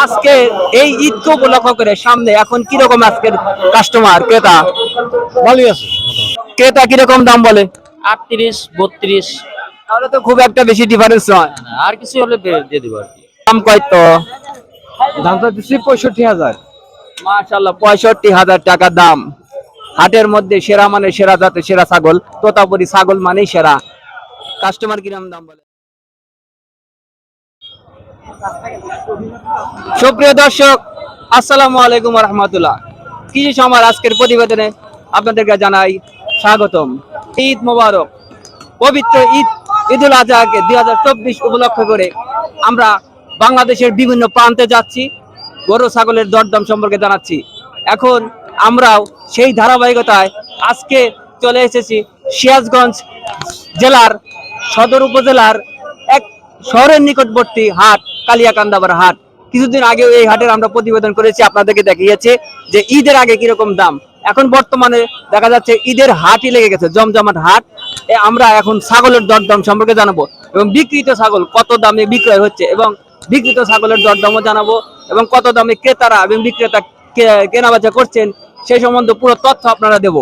আজকে এই ঈদকে উপলক্ষ করে সামনে এখন কিরকম আজকের কাস্টমার ক্রেতা? ভালোই আছে। ক্রেতা কিরকম দাম বলে? 38 32। তাহলে তো খুব একটা বেশি ডিফারেন্স নয়। আর কিছু হলে দিয়ে দিব আর কি। দাম কত? দামটা দিচ্ছি 65,000। মাশাআল্লাহ 65,000 টাকা দাম। হাটের মধ্যে সেরা মানে সেরা জাতের সেরা ছাগল, তোতাপুরি ছাগল মানেই সেরা। কাস্টমার কিরকম দাম বলে? সুপ্রিয় দর্শক, আসসালামু আলাইকুম ওয়া রাহমাতুল্লাহ। কৃষি সমার আজকের প্রতিবেদনে আপনাদেরকে জানাই স্বাগতম। ঈদ মোবারক। পবিত্র ঈদুল আজহাকে 2024 উপলক্ষ করে আমরা বাংলাদেশের বিভিন্ন প্রান্তে যাচ্ছি, গরু ছাগলের দরদাম সম্পর্কে জানাচ্ছি। এখন আমরাও সেই ধারাবাহিকতায় আজকে চলে এসেছি সিরাজগঞ্জ জেলার সদর উপজেলার এক শহরের নিকটবর্তী হাট, কালিয়াকান্দাবার হাট। কিছুদিন আগে এই হাটের আমরা প্রতিবেদন করেছি, আপনাদেরকে দেখিয়েছে যে ঈদের আগে কিরকম দাম। এখন বর্তমানে দেখা যাচ্ছে ঈদের হাটই লেগে গেছে, জমজমাট হাট। আমরা এখন ছাগলের দরদাম সম্পর্কে জানাবো এবং বিক্রিত ছাগল কত দামে বিক্রয় হচ্ছে এবং বিক্রিত ছাগলের দরদামও জানাবো এবং কত দামে ক্রেতারা এবং বিক্রেতা কেনাবেচা করছেন সেই সম্বন্ধে পুরো তথ্য আপনারা দেব।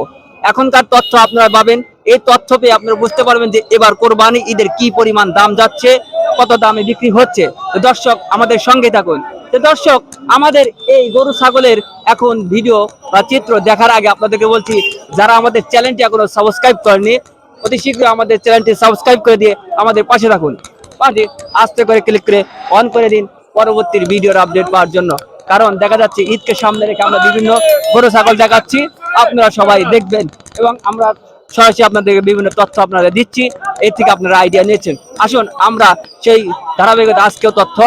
এখনকার তথ্য আপনারা পাবেন, এই তথ্য পেয়ে আপনারা বুঝতে পারবেন যে এবার কোরবানি ঈদের কি পরিমাণ দাম যাচ্ছে, কত দামে বিক্রি হচ্ছে। তো দর্শক আমাদের সঙ্গে থাকুন। তো দর্শক, আমাদের এই গরু ছাগলের এখন ভিডিও বা চিত্র দেখার আগে আপনাদেরকে বলছি, যারা আমাদের চ্যানেলটি এখনো সাবস্ক্রাইব করেনি অতি শীঘ্রই আমাদের চ্যানেলটি সাবস্ক্রাইব করে দিয়ে আমাদের পাশে রাখুন। পাশে আস্তে করে ক্লিক করে অন করে দিন পরবর্তী ভিডিওর আপডেট পাওয়ার জন্য। কারণ দেখা যাচ্ছে ঈদকে সামনে রেখে আমরা বিভিন্ন গরু ছাগল দেখাচ্ছি, আপনারা সবাই দেখবেন এবং আমরা সরাসরি আপনাদেরকে বিভিন্ন তথ্য আপনারা দিচ্ছি, এর থেকে আপনারা আইডিয়া নিয়েছেন। আসুন আমরা সেই ধারাবাহিকতা আজকেও তথ্য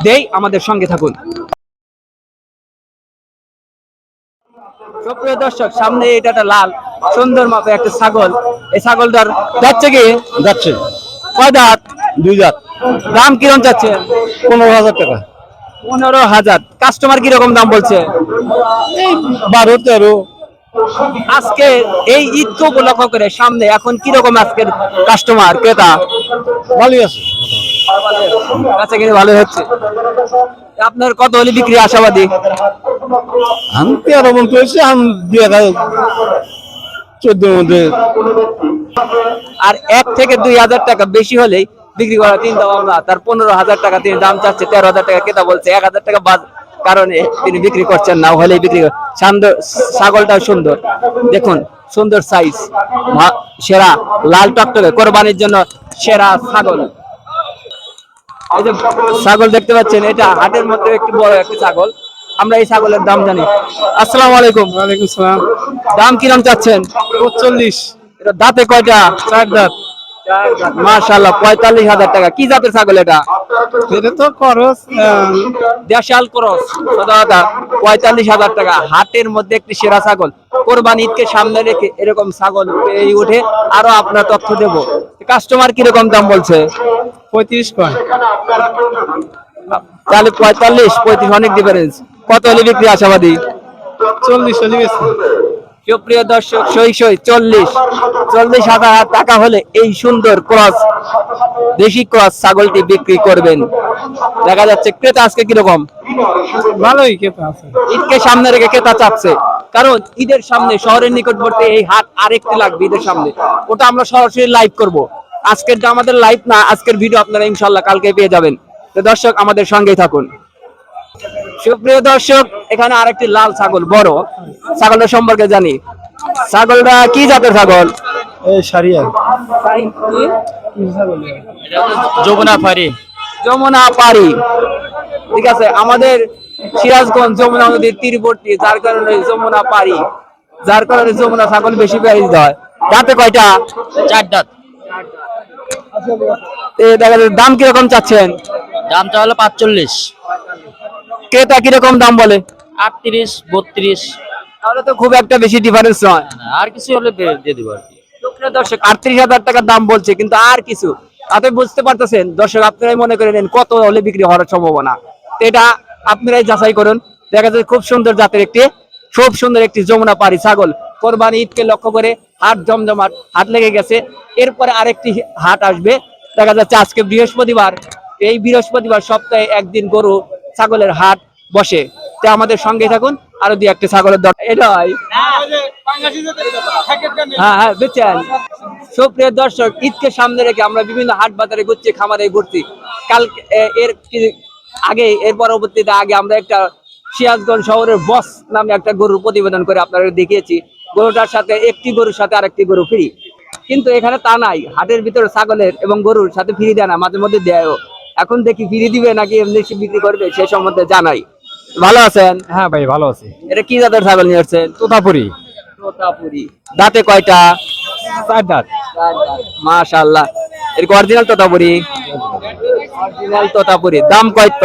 দেই, আমাদের সঙ্গে থাকুন। সুপ্রিয় দর্শক, সামনে এটা একটা লাল সুন্দর মাপে একটা ছাগল। এই ছাগলটার যাচ্ছে কি যাচ্ছে কয় দাঁত? 2 দাঁত। দাম কিরকম যাচ্ছে? 15,000 টাকা। 15,000। কাস্টমার কিরকম দাম বলছে? এই 12 13। আজকে এই ঈদকে উপলক্ষ করে সামনে এখন কিরকম আজকের কাস্টমার ক্রেতা? ভালোই আছে। কাছে কিনে ভালো হচ্ছে। আপনার কত হলে বিক্রি আশাবাদী? আমি 13 মন পেয়েছি, আমি 2014 মধ্যে। আর 1 থেকে 2,000 টাকা বেশি হলেই বিক্রি করার চিন্তা ভাবনা। তার 15,000 টাকা তিনি দাম চাচ্ছে, 13,000 টাকা ক্রেতা বলছে। 1,000 টাকা কারণে তিনি বিক্রি করছেন না, হলেই বিক্রি। ছাগলটাও সুন্দর, দেখুন সুন্দর সাইজ, সেরা লাল টকটকে কোরবানির জন্য সেরা ছাগল। এই যে ছাগল দেখতে পাচ্ছেন, এটা হাটের মধ্যে একটু বড় একটা ছাগল। আমরা এই ছাগলের দাম জানি। আসসালামু আলাইকুম। ওয়ালাইকুম সালাম। দাম কিরকম চাচ্ছেন? 45। এটা দাঁতে কয়টা? 4 দাঁত। মাশাআল্লাহ 45,000 টাকা। কি জাতের ছাগল এটা? এটা তো খরচ। দেশাল ক্রস। 45,000 টাকা। হাটের মধ্যে একটি সেরা ছাগল। কোরবানি ঈদকে সামনে রেখে এরকম ছাগল পেয়ে উঠে আরো আপনার তথ্য দেব। কাস্টমার কিরকম দাম বলছে? 35 কয়। তাহলে 45 35 অনেক ডিফারেন্স। কত হলে বিক্রি আশাবাদী? 40 চলে গেছে। সুপ্রিয় দর্শক, সই 40,000 টাকা হলে এই সুন্দর ক্রস দেশি ক্রস ছাগলটি বিক্রি করবেন। দেখা যাচ্ছে ক্রেতা আজকে কিরকম? ভালোই খেতে আছে। ঈদকে সামনে রেখে ক্রেতা চাচ্ছে, কারণ ঈদের সামনে শহরের নিকটবর্তী এই হাট আরেকটি লাগবে ঈদের সামনে। ওটা আমরা সরাসরি লাইভ করব। আজকেরটা আমাদের লাইভ না, আজকের ভিডিও আপনারা ইনশাল্লাহ কালকে পেয়ে যাবেন। তো দর্শক আমাদের সঙ্গেই থাকুন। সুপ্রিয় দর্শক, এখানে আরেকটি লাল ছাগল, বড় ছাগলটা সম্পর্কে জানি। ছাগলটা কি জাতের ছাগল? এই সারিয়া। যমুনা ফারি। যমুনা পারি। ঠিক আছে, আমাদের সিরাজগঞ্জ যমুনা নদীর তীরবর্তী, যার কারণে যমুনা পারি, যার কারণে যমুনা ছাগল বেশি প্রাইস হয়। দাঁতে কয়টা? 4 দাঁত। দেখা যাচ্ছে দাম কিরকম চাচ্ছেন? দামটা হলো 45। ক্রেতা কিরকম দাম বলে? 38 32। তাহলে তো খুব একটা বেশি ডিফারেন্স নয়। আর কিছু হলে দিয়ে দিব আর কি। দর্শক 38,000 টাকা দাম বলছে, কিন্তু আর কিছু আপনি বুঝতে পারতেছেন। দর্শক আপনারাই মনে করে নেন কত হলে বিক্রি হওয়ার সম্ভাবনা, এটা আপনারাই যাচাই করুন। দেখা যাচ্ছে খুব সুন্দর জাতের খুব সুন্দর একটি যমুনা পাড়ি ছাগল। কোরবানি ঈদকে লক্ষ্য করে হাট জমজমাট হাট লেগে গেছে। এরপরে আরেকটি হাট আসবে, দেখা যাচ্ছে আজকে বৃহস্পতিবার। এই বৃহস্পতিবার সপ্তাহে একদিন গরু ছাগলের হাট বসে। তো আমাদের সঙ্গে থাকুন, আরো দুই একটা ছাগলের দর এটাই। হ্যাঁ হ্যাঁ বেচেন। সুপ্রিয় দর্শক, ঈদকে সামনে রেখে আমরা বিভিন্ন হাট বাজারে ঘুরছি, খামারে ঘুরছি। কালকে এর পরবর্তীতে আগে আমরা একটা সিরাজগঞ্জ শহরের বস নামে একটা গরুর প্রতিবেদন করে আপনাদের দেখিয়েছি। গরুটার সাথে একটি গরুর সাথে আরেকটি গরু ফ্রি, কিন্তু এখানে তা নাই। হাটের ভিতরে ছাগলের এবং গরুর সাথে ফ্রি দেয় না, মাঝে মধ্যে দেয়ও। এখন দেখি ফ্রি দিবে নাকি এমনি বিক্রি করবে সে সম্বন্ধে জানাই। ভালো আছেন? হ্যাঁ ভাই ভালো আছি। এটা কি জাতের ছাগল নিয়ে আসছেন? তোতাপুরি। তোতাপুরি। দাঁতে কয়টা? 4 দাঁত। মাশাআল্লাহ। এর অরিজিনাল তোতাপুরি? অরিজিনাল তোতাপুরি। দাম কত?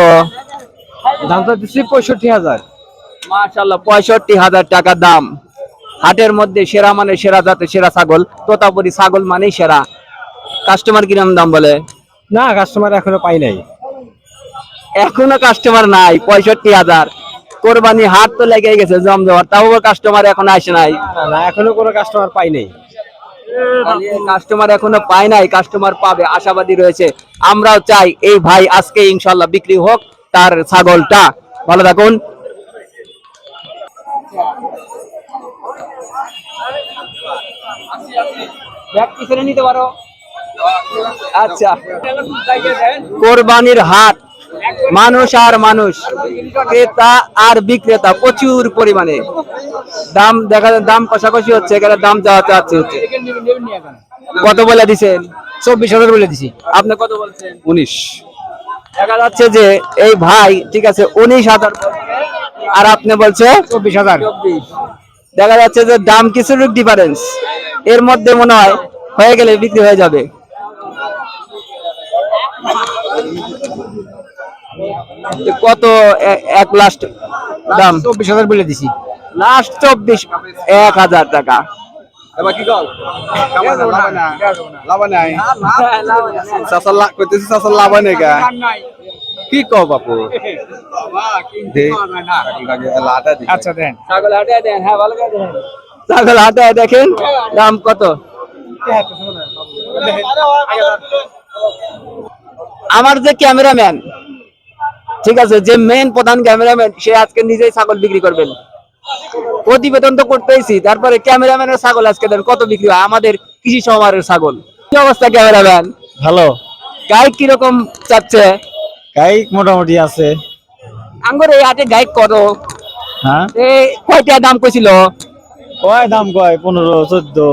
দামটা দিচ্ছি 65,000। মাশাআল্লাহ, 65,000 টাকা দাম। হাটের মধ্যে সেরা মানে সেরা জাতের সেরা ছাগল তোতাপুরি ছাগল মানেই সেরা। কাস্টমার কিরম দাম বলে? না কাস্টমার এখনো পাই নাই। এখনো কাস্টমার নাই? 65,000। কোরবানি হাট তো লেগে গেছে জমজমাট, তাও কাস্টমার এখন আসে নাই। না এখনো কোনো কাস্টমার পাই নাই। কাস্টমার এখনো পায় নাই, কাস্টমার পাবে আশাবাদী রয়েছে। আমরাও চাই এই ভাই আজকে ইনশাল্লাহ বিক্রি হোক তার ছাগলটা। ভালো থাকুন। নিতে পারো। আচ্ছা, কোরবানির হাট, মানুষ আর মানুষ, ক্রেতা আর বিক্রেতা প্রচুর পরিমাণে। দাম দেখা যায়, দাম কষাকষি হচ্ছে, এখানে দাম যাওয়া হচ্ছে। কত বলে দিছেন? 24,000 বলে দিছি। আপনি কত বলছেন? 19। দেখা যাচ্ছে যে এই ভাই ঠিক আছে 19,000 আর আপনি বলছে 24,000। 24। দেখা যাচ্ছে যে দাম কিছু ডিফারেন্স, এর মধ্যে মনে হয় হয়ে গেলে বিক্রি হয়ে যাবে। কত এক লাস্ট দাম? 24,000 বলে দিছি। লাস্ট 24, 1,000 টাকা। এবার কি কল লাভ নাই চাষার লাভ করতেছি, চাষার লাভ হয় নাই গা কি কও বাপু দে লাটা দি আচ্ছা দেন। ছাগল হাটে দেন। হ্যাঁ ভালো করে দেন। ছাগল হাটে দেখেন দাম কত। আমার যে ক্যামেরাম্যান ঠিক আছে, যে মেইন প্রধান ক্যামেরাম্যান, সে আজকে নিজেই ছাগল বিক্রি করবেন। প্রতিবেদন তো করতেইছি, তারপরে ক্যামেরাম্যানের ছাগল আজকে দেন কত বিক্রি হয় আমাদের কৃষি সমারের ছাগল। কি অবস্থা ক্যামেরাম্যান? ভালো। গাইক কিরকম চাচ্ছে? গাইক মোটামুটি আছে। আঙ্গুর এই হাটে গাইক কত? হ্যাঁ কয়টা দাম কইছিল? কয় দাম কয় 15, 14।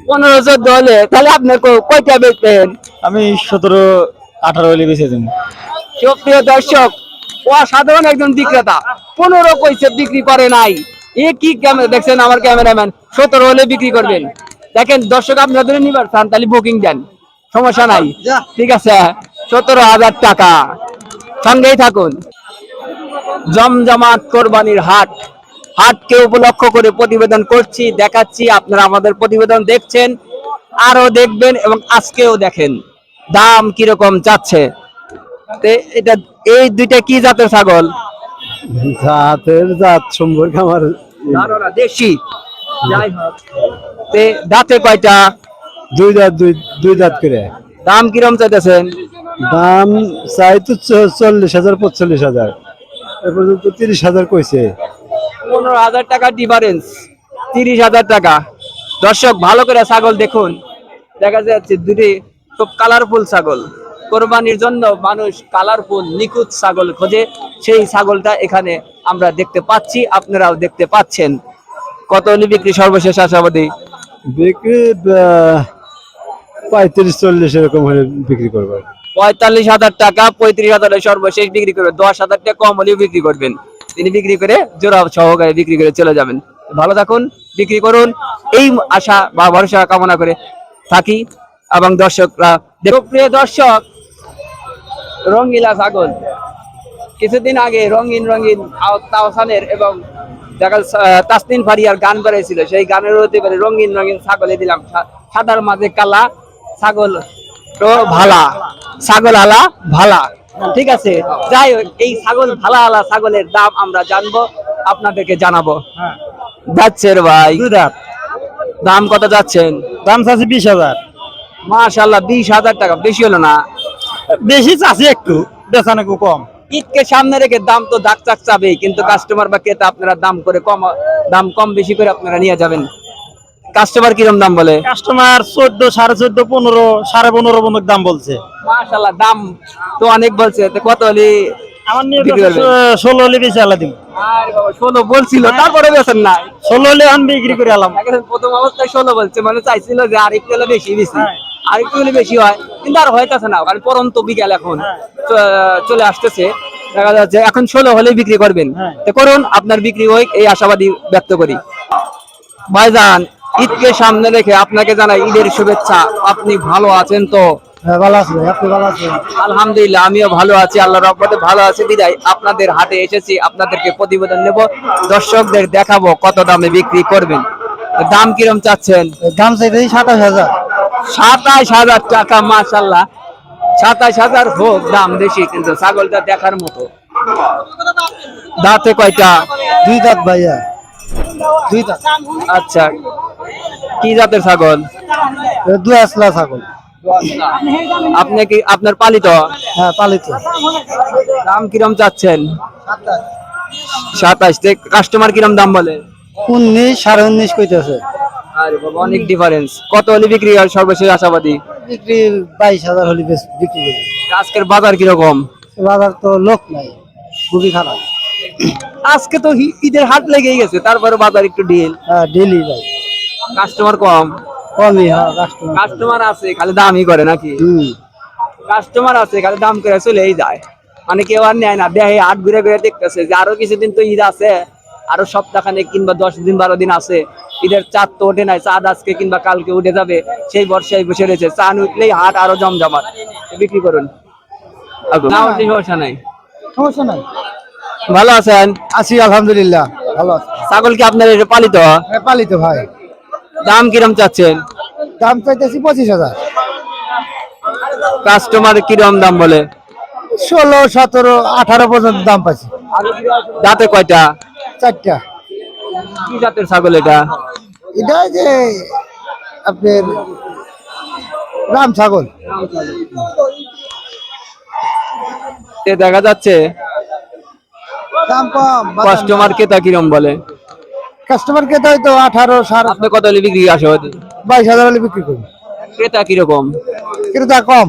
15-14 হলে তাহলে আপনি কয়টা বেচবেন? আমি 17, 18 হলে বেঁচে দেবো। সুপ্রিয় দর্শক, অসাধারণ একজন বিক্রেতা 15 কইছে, বিক্রি করে নাই। এ কি দেখছেন আমার ক্যামেরাম্যান 17 হলে বিক্রি করবেন। দেখেন দর্শক, আপনাদের নিবার চান তাহলে বুকিং দেন, সমস্যা নাই। ঠিক আছে, 17,000 টাকা। সঙ্গেই থাকুন। জমজমাট কোরবানির হাট, হাটকে উপলক্ষ করে প্রতিবেদন করছি, দেখাচ্ছি। আপনারা আমাদের প্রতিবেদন দেখছেন, আরো দেখবেন এবং আজকেও দেখেন দাম কিরকম যাচ্ছে। এটা এই দুইটা কি জাতের ছাগল? জাত সম্পর্কে আমার ধারণা দেশি। যাই হোক, দাঁতে কয়টা? 2 দাঁত, 2 দাঁত করে। দাম কিরকম চাইতেছেন? দাম চাই তো 40,000, 45,000। এ পর্যন্ত 30,000 কইছে। 15,000 টাকা ডিফারেন্স, 30,000 টাকা। দর্শক ভালো করে ছাগল দেখুন, দেখা যাচ্ছে দুটি খুব কালারফুল ছাগল। কোরবানির জন্য মানুষ কালারফুল নিখুঁত ছাগল খোঁজে, সেই ছাগলটা এখানে আমরা দেখতে পাচ্ছি, আপনারাও দেখতে পাচ্ছেন। কত হলে বিক্রি সর্বশেষ আশাবাদী? বিক্রি 35-40 এরকম হলে বিক্রি করবো। 45,000 টাকা, 35,000 সর্বশেষ বিক্রি করবেন। 10,000 টাকা কম হলেও বিক্রি করবেন। তিনি বিক্রি করে জোড়া সহকারে বিক্রি করে চলে যাবেন। ভালো থাকুন, বিক্রি করুন, এই আশা বা ভরসা কামনা করে থাকি। এবং দর্শকরা, প্রিয় দর্শক, রঙ্গিলা ছাগল কিছুদিন আগে রঙিন রঙিন তাওসানের এবং তাসনিন ফারিয়ার গান বেড়েছিল, সেই গানের অধিকারী রঙিন রঙিন ছাগলে দিলাম। সাদার মাঝে কালা ছাগল তো ভালা, ছাগল আলা ভালা। ঠিক আছে, যাই হোক, এই ছাগল ভালা আলা ছাগলের দাম আমরা জানবো, আপনাদেরকে জানাবো। যাচ্ছেন ভাই? 2 দাঁত। দাম কত যাচ্ছেন? দাম চাচ্ছি 20,000। মাশাআল্লাহ, 20,000 টাকা বেশি হলো না? বেশি চাচ্ছি, একটু বেচানো কম। ঈদকে সামনে রেখে দাম তো দাগ চাক চাবেই, কিন্তু কাস্টমার বা ক্রেতা আপনারা দাম কম বেশি করে আপনারা নিয়ে যাবেন। কাস্টমার কিরম দাম বলে? কাস্টমার 14, 14.5, 15, 15.5 পর্যন্ত দাম বলছে। মাশাআল্লাহ, দাম তো অনেক বলছে, তো কত হলে আমার নিয়ে বিক্রি করবেন? 16 হলে বেশি আলা দিব। আরে বাবা, 16 বলছিল, তারপরে বেচেন না। 16 হলে এখন বিক্রি করে আলাম। দেখেন, প্রথম অবস্থায় 16 বলছে, মানে চাইছিল যে আরেকটু হলে বেশি আরেকটু হলে বেশি হয়, কিন্তু আর হইতাছে না, কারণ পরন্ত বিকেল এখন চলে আসতেছে। দেখা যাচ্ছে এখন 16 হলেই বিক্রি করবেন। তো করুন, আপনার বিক্রি হোক এই আশাবাদী ব্যক্ত করি। ভাইজান, ঈদকে সামনে রেখে আপনাকে জানাই ঈদের শুভেচ্ছা। আপনি ভালো আছেন তো? ভালো আছে, আপনি ভালো আছেন? আলহামদুলিল্লাহ, আমিও ভালো আছি, আল্লাহর রহমতে ভালো আছি। বিদায় আপনাদের হাটে এসেছি, আপনাদেরকে প্রতিবেদন নেব, দর্শকদের দেখাবো কত দামে বিক্রি করবেন। দাম কিরম চাচ্ছেন? দাম চাইতেছি 27,000। 27,000 টাকা। মাশাআল্লাহ, 27,000 হোক, দাম বেশি, কিন্তু ছাগলটা দেখার মতো। দাঁতে কয়টা? 2 দাঁত ভাইয়া, 2 দাঁত। আচ্ছা, কি জাতের ছাগল? 2 আসলা ছাগল। আপনি কি আপনার পালিত? হ্যাঁ, পালিত। দাম কিরম চাচ্ছেন? 27। কাস্টমার কিরম দাম বলে? 19, 19.5 কইতেছে। আরে বাবা, অনেক ডিফারেন্স। কত হলে বিক্রি হয় সর্বশেষ আশাবাদী? বিক্রি 22,000 হলে বিক্রি করবে। আজকের বাজার কিরকম? বাজার তো লোক নাই, খুবই খারাপ। আজকে তো ঈদের হাট লেগেই গেছে, তারপরে বাজার একটু ঢিল। হ্যাঁ, ডেলি ভাই কাস্টমার কম? কমই। হ্যাঁ, কাস্টমার। কাস্টমার আছে, খালি দামই করে নাকি? কাস্টমার আছে, খালি দাম করে চলেই যায়, মানে কেউ আর নেয় না। দেখে হাট ঘুরে ঘুরে দেখতেছে যে আরো কিছুদিন তো ঈদ আছে, আরো সপ্তাহখানেক কিংবা 10 দিন 12 দিন আছে। ঈদের চাঁদ তো ওঠে নাই, চাঁদ আজকে কিংবা কালকে উঠে যাবে, সেই বর্ষায় বসে রয়েছে। চাঁদ উঠলেই হাট আরো জমজমাট। বিক্রি করুন, না উঠলে সমস্যা নাই। সমস্যা নাই। ভালো আছেন? আছি আলহামদুলিল্লাহ, ভালো আছি। ছাগল কি আপনার এটা পালিত? হ্যাঁ, পালিত ভাই। দাম কিরম চাচ্ছেন? দাম চাইতেছি 25,000। কাস্টমার কিরম দাম বলে? 16, 17, 18 পর্যন্ত দাম পাচ্ছি। দাঁতে কয়টা? 4টা। কি জাতের ছাগল এটা? এটা যে আপনার রাম ছাগল। দেখা যাচ্ছে দাম কম। কাস্টমার ক্রেতা কিরম বলে? কাস্টমার কে তো 18, আপনি কত হলে বিক্রি আশাবাদী? 22,000 হলে বিক্রি করবো। ক্রেতা কিরকম? কিন্তু তা কম।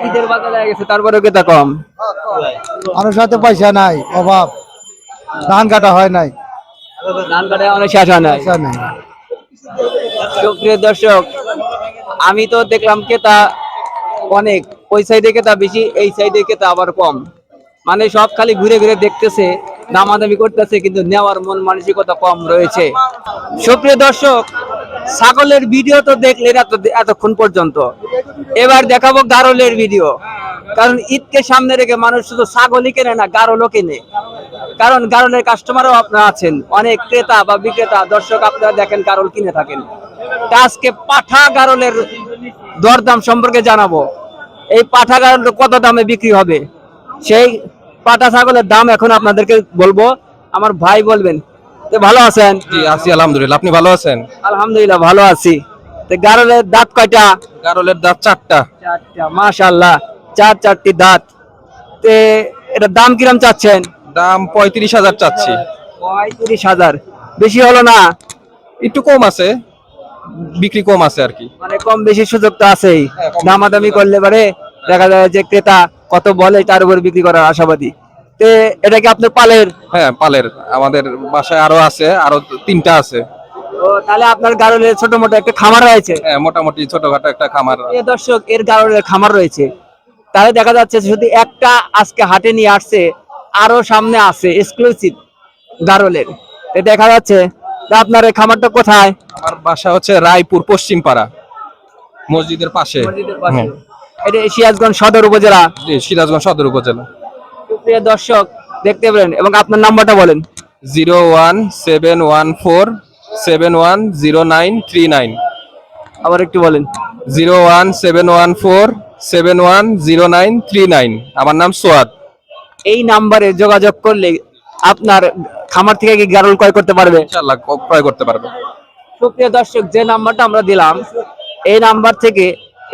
ঈদের বাজার হয়ে গেছে, তারপরে ক্রেতা কম। মানুষের হাতে পয়সা নাই, অভাব। ধান কাটা হয় নাই, ধান কাটায় অনেক শেষ হয় নাই। পয়সা নেই। প্রিয় দর্শক, আমি তো দেখলাম ক্রেতা অনেক, ওই সাইডে ক্রেতা বেশি, এই সাইডে ক্রেতা আবার কম। মানে সব খালি ঘুরে ঘুরে দেখতেছে, দামাদামি করতেছে, কিন্তু নেওয়ার মন মানসিকতা কম রয়েছে। সুপ্রিয় দর্শক, ছাগলের ভিডিও তো দেখলেন এতক্ষণ পর্যন্ত, এবার দেখাবো গারলের ভিডিও। কারণ ঈদকে সামনে রেখে মানুষ শুধু ছাগলই কেনে না, গারলও কেনে। কারণ গারলের কাস্টমারও আপনারা আছেন, অনেক ক্রেতা বা বিক্রেতা দর্শক আপনারা দেখেন গারল কিনে থাকেন। তা আজকে পাঠা গারলের দরদাম সম্পর্কে জানাবো। এই পাঠা গারল কত দামে বিক্রি হবে, সেই পাঠা ছাগলের দাম এখন আপনাদেরকে বলবো, আমার ভাই বলবেন। তো ভালো আছেন? জি আছি আলহামদুলিল্লাহ, আপনি ভালো আছেন? আলহামদুলিল্লাহ ভালো আছি। তো গারলের দাঁত কয়টা? গারলের দাঁত 4টা। 4টা। মাশাআল্লাহ, 4টি দাঁত। তে এটা দাম কিরম চাচ্ছেন? দাম 35,000 চাচ্ছি। 35,000 বেশি হলো না? একটু কম আছে, বিক্রি কম আছে আর কি। মানে কম বেশি সুযোগ তো আছেই, দামাদামি করলে পারে দেখা যায় যে ক্রেতা কত বলে তার উপর বিক্রি করার আশাবাদী। তে এটা কি আপনার পালের? হ্যাঁ, পালের। আমাদের বাসায় আরো আছে, আরো 3টা আছে। ও, তাহলে আপনার গারলের ছোট মোটো একটা খামার রয়েছে? হ্যাঁ, মোটামুটি ছোটখাটো একটা খামার। প্রিয় দর্শক, এর গারলের খামার রয়েছে। তাহলে দেখা যাচ্ছে শুধু একটা আজকে হাটে নিয়ে আসছে, আরো সামনে আছে এক্সক্লুসিভ গারলের। তো দেখা যাচ্ছে যে আপনার এই খামারটা কোথায়? আমার বাসা হচ্ছে রায়পুর পশ্চিম পাড়া, মসজিদের পাশে। হ্যাঁ। এটা সিরাজগঞ্জ সদর উপজেলা। জি, সিরাজগঞ্জ সদর উপজেলা। প্রিয় দর্শক, দেখতে পেলেন, এবং আপনার নাম্বারটা বলেন। 01714710939। আবার একটু বলেন। 01714710939। আমার নাম সোয়াদ। এই নাম্বারে যোগাযোগ করলে আপনার খামার থেকে কি গারল ক্রয় করতে পারবে? ইনশাআল্লাহ ক্রয় করতে পারবে। সুপ্রিয় দর্শক, যে নাম্বারটা আমরা দিলাম, এই নাম্বার থেকে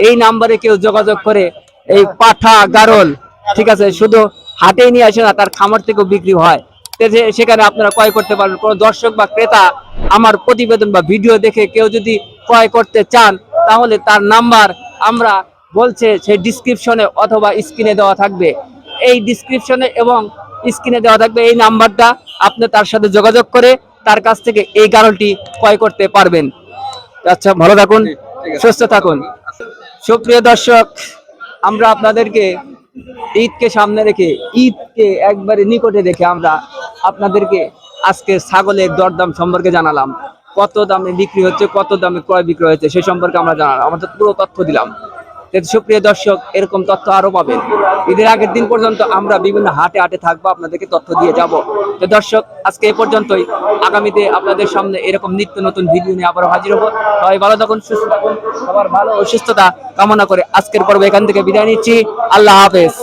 এই নাম্বারে কেউ যোগাযোগ করে এই পাঠা গারল, ঠিক আছে, শুধু হাটে নিয়ে আসে না, তার খামার থেকেও বিক্রি হয়। সেখানে আপনারা ক্রয় করতে পারবেন। কোনো দর্শক বা ক্রেতা আমার প্রতিবেদন বা ভিডিও দেখে কেউ যদি ক্রয় করতে চান, তাহলে তার নাম্বার আমরা বলছে সেই ডিসক্রিপশনে অথবা স্ক্রিনে দেওয়া থাকবে। এই ডিসক্রিপশনে এবং স্ক্রিনে দেওয়া থাকবে এই নাম্বারটা, আপনি তার সাথে যোগাযোগ করে তার কাছ থেকে এই গারলটি ক্রয় করতে পারবেন। আচ্ছা, ভালো থাকুন, সুস্থ থাকুন। সুপ্রিয় দর্শক, আমরা আপনাদেরকে ঈদকে সামনে রেখে, ঈদকে একবারে নিকটে রেখে আমরা আপনাদেরকে আজকে ছাগলের দরদাম সম্পর্কে জানালাম। কত দামে বিক্রি হচ্ছে, কত দামে ক্রয় বিক্রয় হচ্ছে, সেই সম্পর্কে আমরা জানালাম, আমাদের পুরো তথ্য দিলাম। সুপ্রিয় দর্শক, এরকম তথ্য আরো পাবেন। ঈদের আগের দিন পর্যন্ত আমরা বিভিন্ন হাটে হাটে থাকবো, আপনাদেরকে তথ্য দিয়ে যাব। তো দর্শক, আজকে এই পর্যন্তই। আগামীতে আপনাদের সামনে এরকম নিত্য নতুন ভিডিও নিয়ে আবার হাজির হবো। সবাই ভালো থাকুন, সুস্থ থাকুন, সবার ভালো ও সুস্থতা কামনা করে আজকের পর্ব এখান থেকে বিদায় নিচ্ছি। আল্লাহ হাফেজ।